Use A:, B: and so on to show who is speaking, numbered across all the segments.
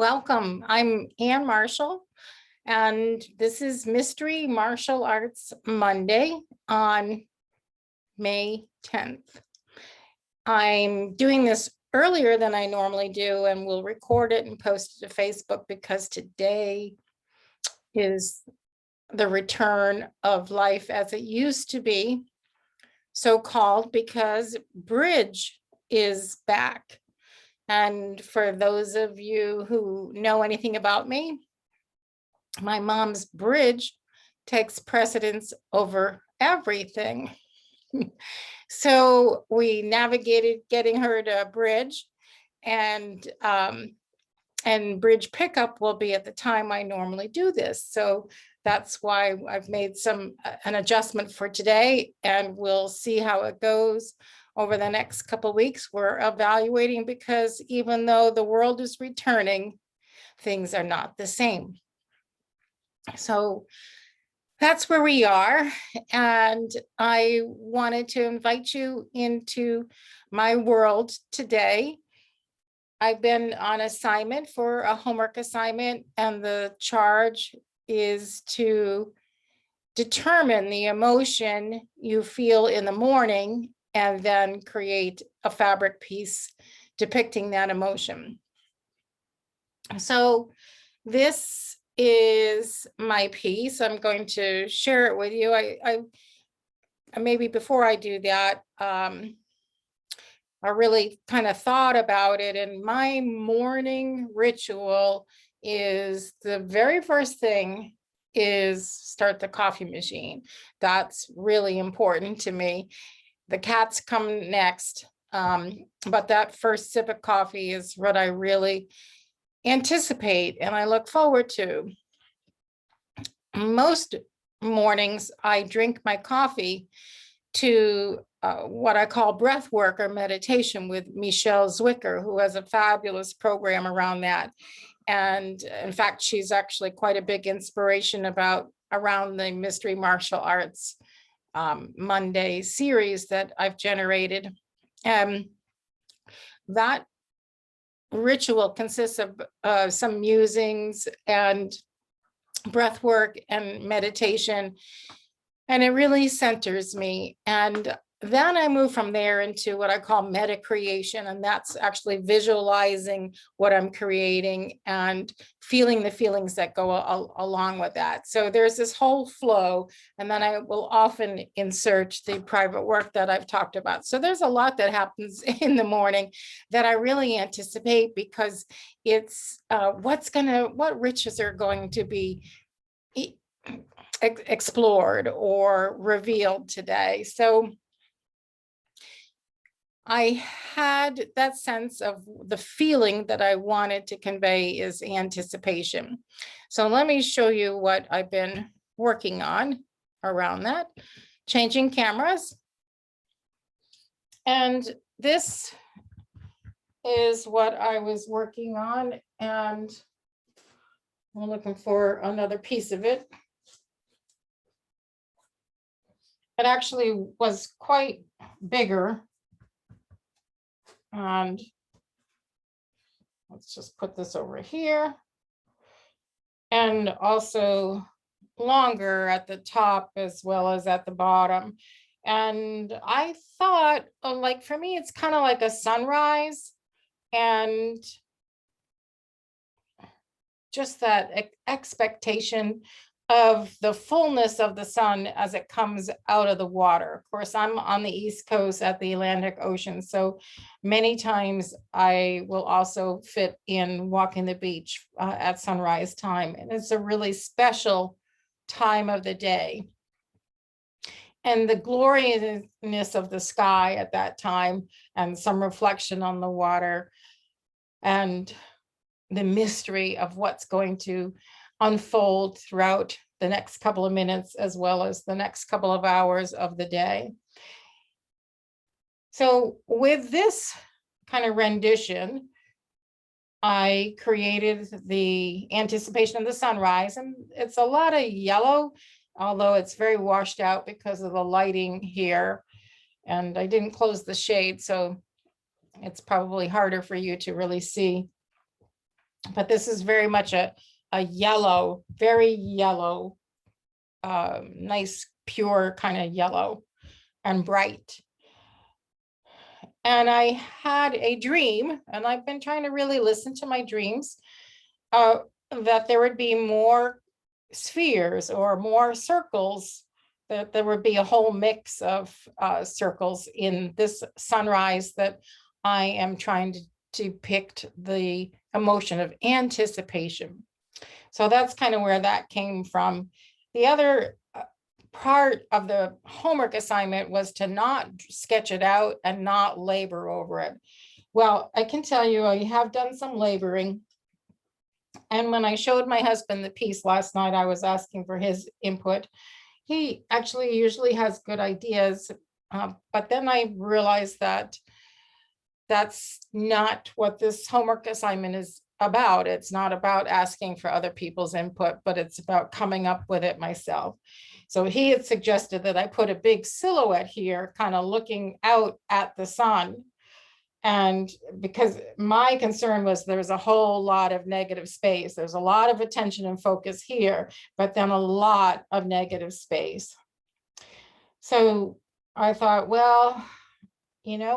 A: Welcome. I'm Ann Marshall, and this is Mystery Martial Arts Monday on May 10th. I'm doing this earlier than I normally do, and we'll record it and post it to Facebook because today is the return of life as it used to be, so called because bridge is back. And for those of you who know anything about me, my mom's bridge takes precedence over everything. So we navigated getting her to bridge, and bridge pickup will be at the time I normally do this. So that's why I've made an adjustment for today, and we'll see how it goes over the next couple of weeks. We're evaluating because even though the world is returning, things are not the same. So that's where we are. And I wanted to invite you into my world today. I've been on assignment for a homework assignment, and the charge is to determine the emotion you feel in the morning and then create a fabric piece depicting that emotion. So this is my piece. I'm going to share it with you. I maybe before I do that, I really kind of thought about it, and my morning ritual is the very first thing is start the coffee machine. That's really important to me. The cats come next, but that first sip of coffee is what I really anticipate and I look forward to. Most mornings I drink my coffee to what I call breath work or meditation with Michelle Zwicker, who has a fabulous program around that. And in fact, she's actually quite a big inspiration around the Mystery Martial Arts Monday series that I've generated. That ritual consists of some musings and breath work and meditation, and it really centers me. And then I move from there into what I call meta creation, and that's actually visualizing what I'm creating and feeling the feelings that go along with that. So there's this whole flow, and then I will often insert the private work that I've talked about. So there's a lot that happens in the morning that I really anticipate because it's what riches are going to be explored or revealed today. So I had that sense of the feeling that I wanted to convey is anticipation. So let me show you what I've been working on around that. Changing cameras. And this is what I was working on, and I'm looking for another piece of it. It actually was quite bigger. And let's just put this over here. And also longer at the top as well as at the bottom. And I thought, like, for me, it's kind of like a sunrise, and just that expectation of the fullness of the sun as it comes out of the water. Of course, I'm on the East Coast at the Atlantic Ocean, so many times I will also fit in walking the beach at sunrise time, and it's a really special time of the day. And the gloriousness of the sky at that time, and some reflection on the water, and the mystery of what's going to unfold throughout the next couple of minutes, as well as the next couple of hours of the day. So with this kind of rendition, I created the anticipation of the sunrise, and it's a lot of yellow, although it's very washed out because of the lighting here. And I didn't close the shade, so it's probably harder for you to really see. But this is very much a yellow, very yellow, nice, pure kind of yellow and bright. And I had a dream, and I've been trying to really listen to my dreams, that there would be more spheres or more circles, that there would be a whole mix of circles in this sunrise that I am trying to depict the emotion of anticipation. So that's kind of where that came from. The other part of the homework assignment was to not sketch it out and not labor over it. Well, I can tell you, I have done some laboring. And when I showed my husband the piece last night, I was asking for his input. He actually usually has good ideas, but then I realized that that's not what this homework assignment is about. It's not about asking for other people's input, but it's about coming up with it myself. So he had suggested that I put a big silhouette here, kind of looking out at the sun. And because my concern was there's a whole lot of negative space. There's a lot of attention and focus here, but then a lot of negative space. So I thought, well,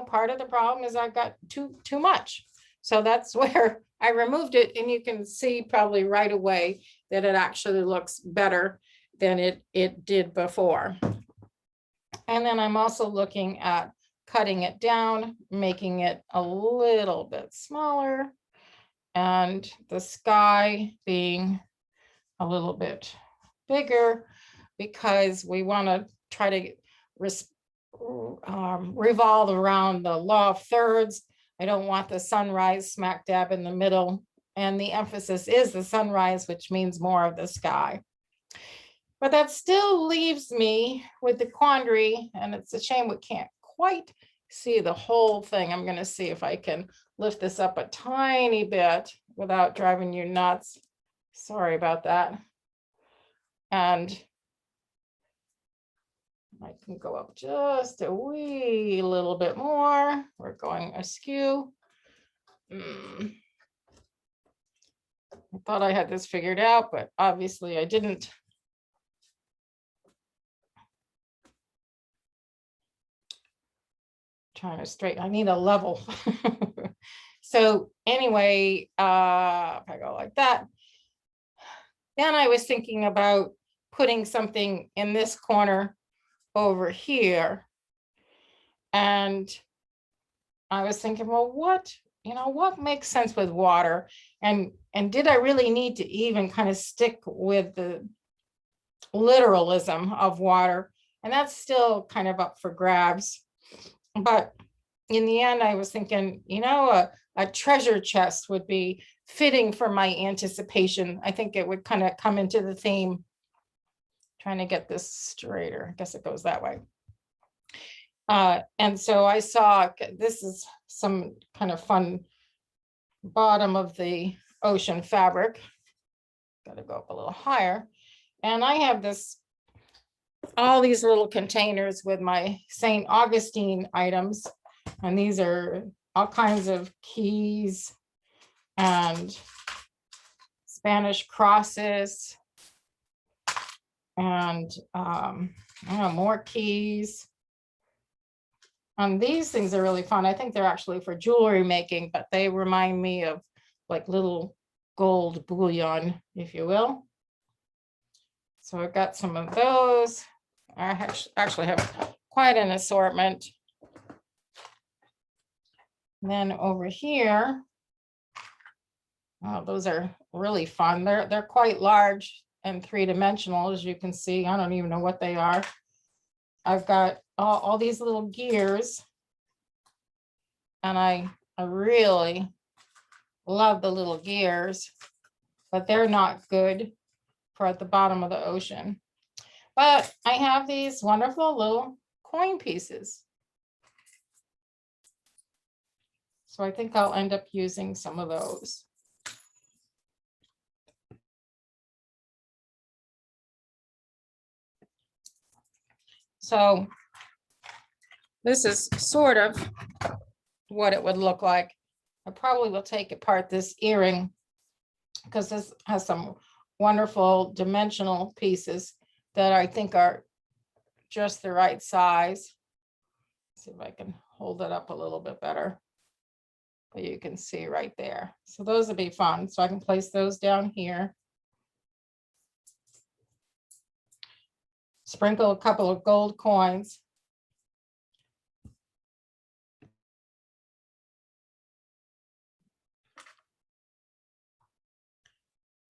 A: part of the problem is I've got too much. So that's where I removed it, and you can see probably right away that it actually looks better than it did before. And then I'm also looking at cutting it down, making it a little bit smaller, and the sky being a little bit bigger, because we want to try to revolve around the law of thirds. I don't want the sunrise smack dab in the middle, and the emphasis is the sunrise, which means more of the sky. But that still leaves me with the quandary, and it's a shame we can't quite see the whole thing. I'm going to see if I can lift this up a tiny bit without driving you nuts. Sorry about that. And I can go up just a wee little bit more. We're going askew. I thought I had this figured out, but obviously I didn't. Trying to straighten, I need a level. So anyway, if I go like that, then I was thinking about putting something in this corner over here. And I was thinking, well, what makes sense with water? And did I really need to even kind of stick with the literalism of water? And that's still kind of up for grabs. But in the end, I was thinking, a treasure chest would be fitting for my anticipation. I think it would kind of come into the theme. Trying to get this straighter. I guess it goes that way. And so I saw, this is some kind of fun bottom of the ocean fabric. Got to go up a little higher. And I have all these little containers with my St. Augustine items. And these are all kinds of keys and Spanish crosses and more keys. And these things are really fun. I think they're actually for jewelry making, but they remind me of like little gold bullion, if you will. So I've got some of those. I actually have quite an assortment. And then over here, oh, those are really fun. They're quite large and three-dimensional, as you can see. I don't even know what they are. I've got all these little gears, and I really love the little gears, but they're not good for at the bottom of the ocean. But I have these wonderful little coin pieces. So I think I'll end up using some of those. So this is sort of what it would look like. I probably will take apart this earring because this has some wonderful dimensional pieces that I think are just the right size. See if I can hold it up a little bit better. But you can see right there. So those would be fun. So I can place those down here. Sprinkle a couple of gold coins.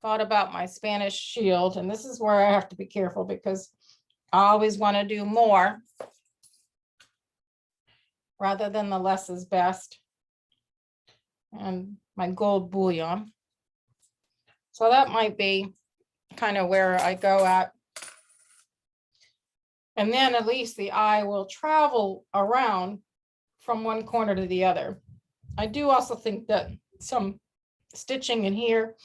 A: Thought about my Spanish shield, and this is where I have to be careful because I always want to do more rather than the less is best. And my gold bullion. So that might be kind of where I go at. And then at least the eye will travel around from one corner to the other. I do also think that some stitching in here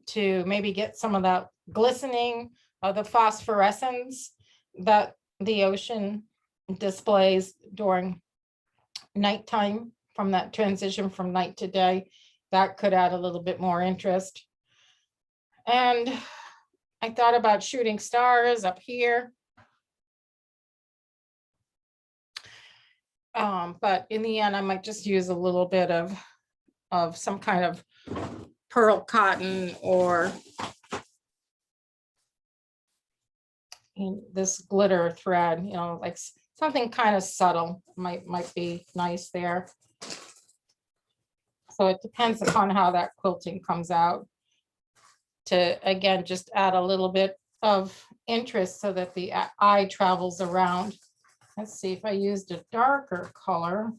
A: to maybe get some of that glistening of the phosphorescence that the ocean displays during nighttime, from that transition from night to day, that could add a little bit more interest. And I thought about shooting stars up here. But in the end, I might just use a little bit of some kind of pearl cotton or this glitter thread, you know, like something kind of subtle might be nice there. So it depends upon how that quilting comes out, to again just add a little bit of interest so that the eye travels around. Let's see if I used a darker color.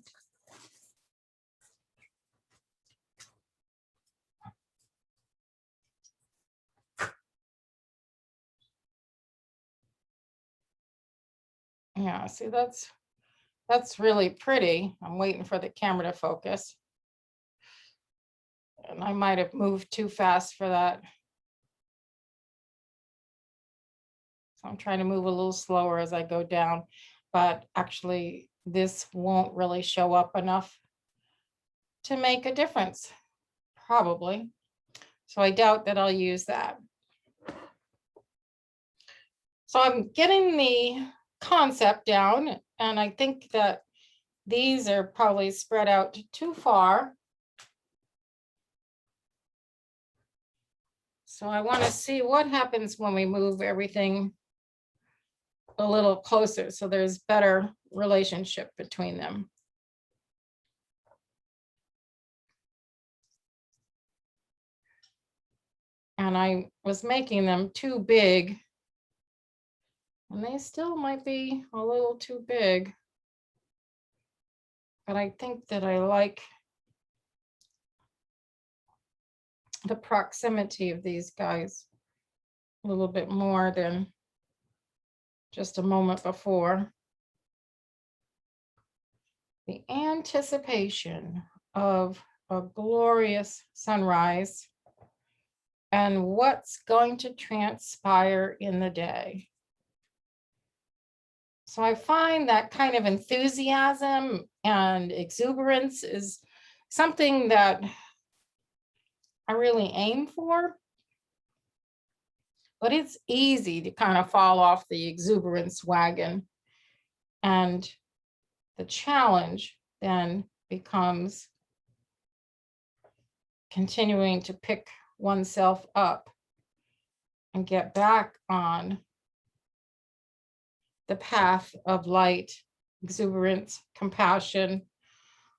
A: Yeah, see, that's really pretty. I'm waiting for the camera to focus. And I might have moved too fast for that. So I'm trying to move a little slower as I go down, but actually this won't really show up enough to make a difference, probably. So I doubt that I'll use that. So I'm getting the concept down, and I think that these are probably spread out too far. So I want to see what happens when we move everything a little closer, so there's better relationship between them. And I was making them too big, and they still might be a little too big. But I think that I like the proximity of these guys a little bit more than just a moment before. The anticipation of a glorious sunrise and what's going to transpire in the day. So I find that kind of enthusiasm and exuberance is something that I really aim for, but it's easy to kind of fall off the exuberance wagon. And the challenge then becomes continuing to pick oneself up and get back on the path of light, exuberance, compassion,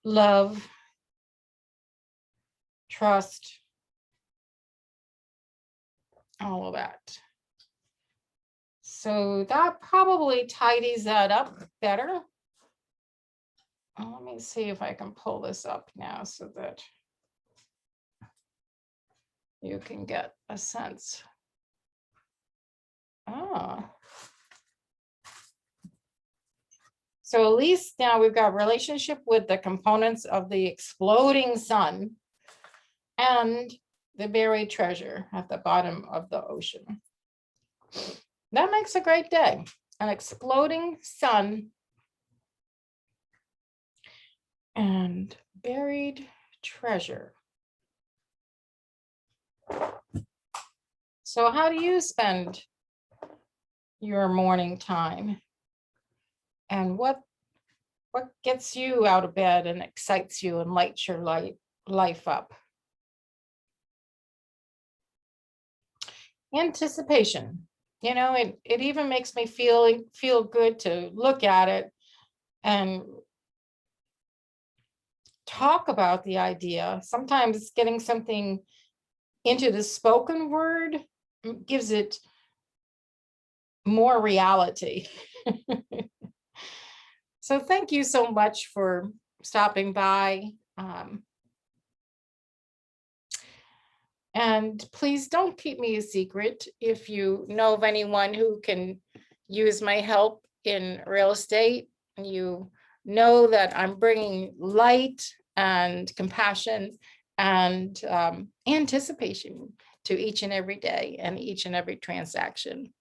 A: love, trust, all of that. So that probably tidies that up better. Let me see if I can pull this up now so that you can get a sense. So at least now we've got relationship with the components of the exploding sun and the buried treasure at the bottom of the ocean. That makes a great day. An exploding sun and buried treasure. So how do you spend your morning time? And what gets you out of bed and excites you and lights your life up? Anticipation. It even makes me feel good to look at it and talk about the idea. Sometimes getting something into the spoken word gives it more reality. So thank you so much for stopping by. And please don't keep me a secret. If you know of anyone who can use my help in real estate, you know that I'm bringing light and compassion and anticipation to each and every day and each and every transaction.